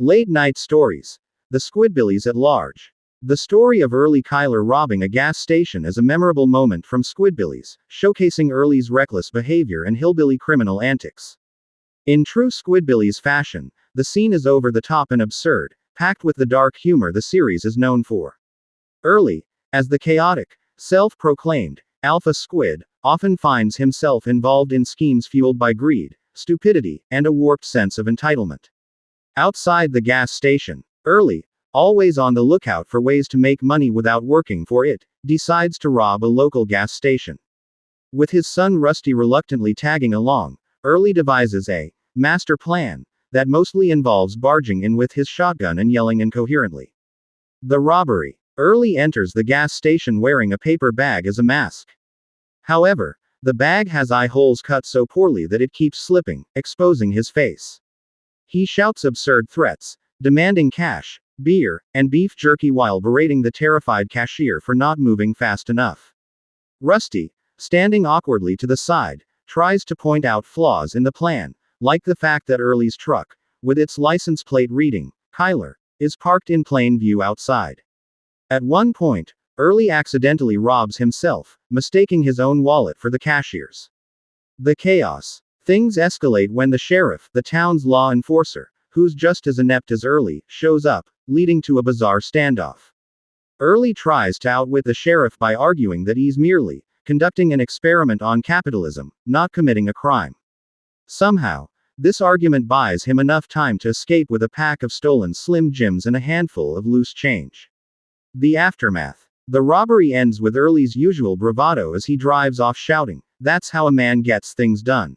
Late Night Stories. The Squidbillies at Large. The story of Early Kyler robbing a gas station is a memorable moment from Squidbillies, showcasing Early's reckless behavior and hillbilly criminal antics. In true Squidbillies fashion, the scene is over the top and absurd, packed with the dark humor the series is known for. Early, as the chaotic, self-proclaimed, alpha squid, often finds himself involved in schemes fueled by greed, stupidity, and a warped sense of entitlement. Outside the gas station, Early, always on the lookout for ways to make money without working for it, decides to rob a local gas station. With his son Rusty reluctantly tagging along, Early devises a master plan that mostly involves barging in with his shotgun and yelling incoherently. The robbery. Early enters the gas station wearing a paper bag as a mask. However, the bag has eye holes cut so poorly that it keeps slipping, exposing his face. He shouts absurd threats, demanding cash, beer, and beef jerky while berating the terrified cashier for not moving fast enough. Rusty, standing awkwardly to the side, tries to point out flaws in the plan, like the fact that Early's truck, with its license plate reading, Kyler, is parked in plain view outside. At one point, Early accidentally robs himself, mistaking his own wallet for the cashier's. The chaos. Things escalate when the sheriff, the town's law enforcer, who's just as inept as Early, shows up, leading to a bizarre standoff. Early tries to outwit the sheriff by arguing that he's merely conducting an experiment on capitalism, not committing a crime. Somehow, this argument buys him enough time to escape with a pack of stolen Slim Jims and a handful of loose change. The aftermath. The robbery ends with Early's usual bravado as he drives off shouting, "That's how a man gets things done,"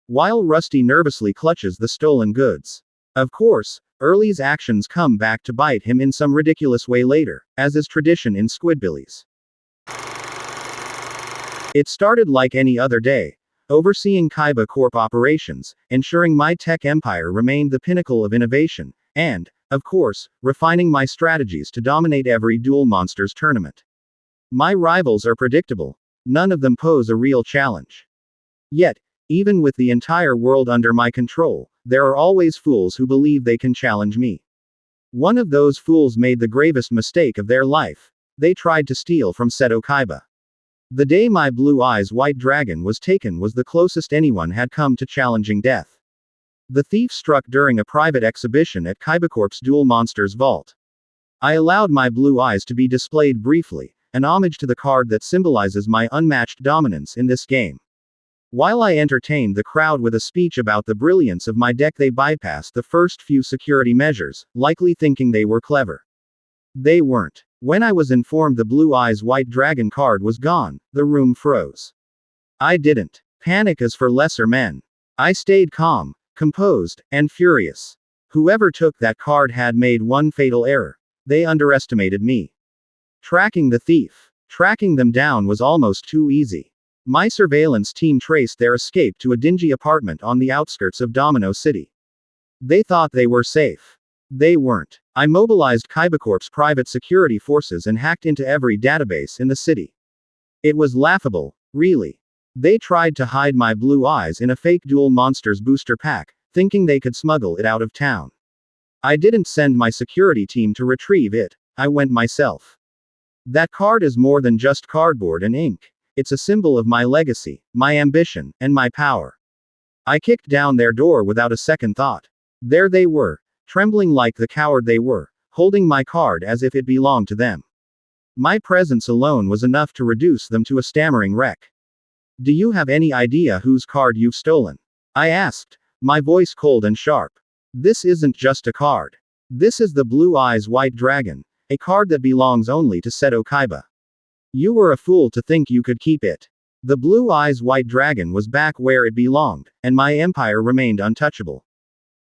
while Rusty nervously clutches the stolen goods. Of course, Early's actions come back to bite him in some ridiculous way later, as is tradition in Squidbillies. It started like any other day, overseeing Kiaba Corp operations, ensuring my tech empire remained the pinnacle of innovation, and, of course, refining my strategies to dominate every Duel Monsters tournament. My rivals are predictable. None of them pose a real challenge. Yet, even with the entire world under my control, there are always fools who believe they can challenge me. One of those fools made the gravest mistake of their life. They tried to steal from Seto Kiaba. The day my Blue Eyes White Dragon was taken was the closest anyone had come to challenging death. The thief struck during a private exhibition at Kaibacorp's Duel Monsters vault. I allowed my blue eyes to be displayed briefly, an homage to the card that symbolizes my unmatched dominance in this game. While I entertained the crowd with a speech about the brilliance of my deck, they bypassed the first few security measures, likely thinking they were clever. They weren't. When I was informed the Blue Eyes White Dragon card was gone, the room froze. I didn't panic as for lesser men. I stayed calm, composed, and furious. Whoever took that card had made one fatal error. They underestimated me. Tracking the thief. Tracking them down was almost too easy. My surveillance team traced their escape to a dingy apartment on the outskirts of Domino City. They thought they were safe. They weren't. I mobilized Kaibacorp's private security forces and hacked into every database in the city. It was laughable, really. They tried to hide my blue eyes in a fake Duel Monsters booster pack, thinking they could smuggle it out of town. I didn't send my security team to retrieve it, I went myself. That card is more than just cardboard and ink. It's a symbol of my legacy, my ambition, and my power. I kicked down their door without a second thought. There they were, trembling like the coward they were, holding my card as if it belonged to them. My presence alone was enough to reduce them to a stammering wreck. "Do you have any idea whose card you've stolen?" I asked, my voice cold and sharp. "This isn't just a card. This is the Blue Eyes White Dragon, a card that belongs only to Seto Kiaba. You were a fool to think you could keep it. The Blue Eyes White Dragon was back where it belonged, and my empire remained untouchable.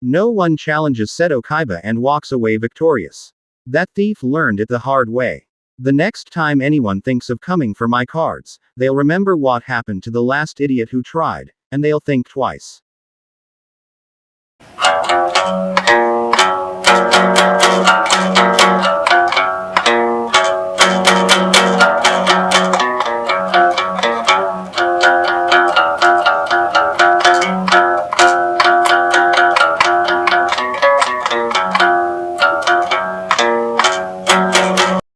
No one challenges Seto Kiaba and walks away victorious. That thief learned it the hard way. The next time anyone thinks of coming for my cards, they'll remember what happened to the last idiot who tried, and they'll think twice."